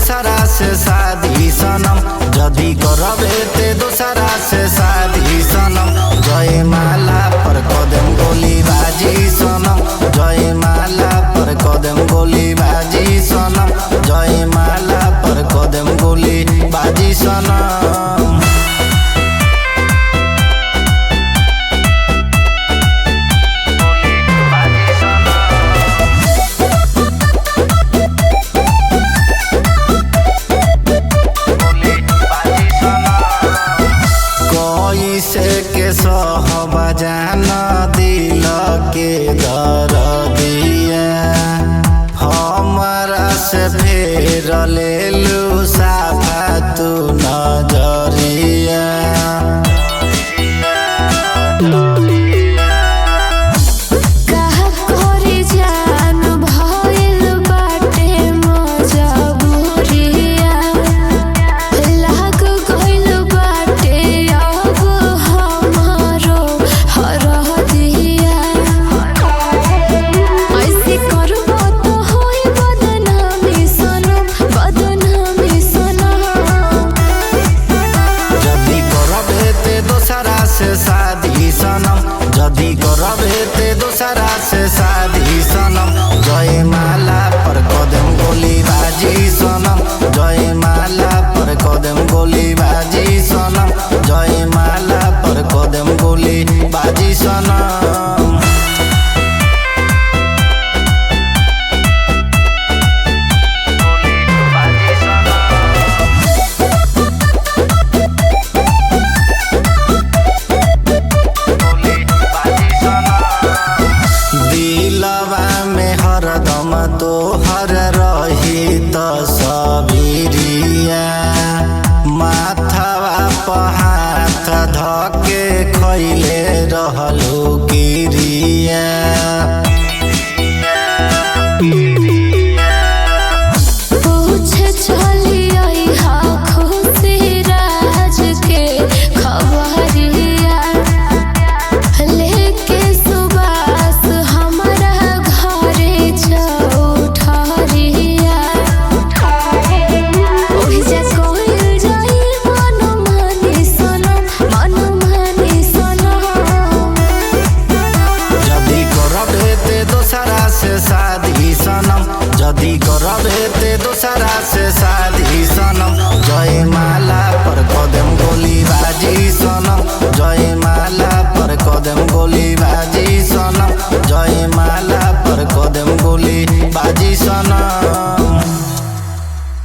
दोसरा से शादी सनम, जदी करबे ते दोसरा से शादी सनम। जय माला पर कदम गोली बाजी सनम, जय माला पर कदम गोली बाजी सनम, जय माला पर कदम गोली बाजी सनम। सहबजान दिल के दर्दिया, हमरा से फेर लेलू साफा तू नजर।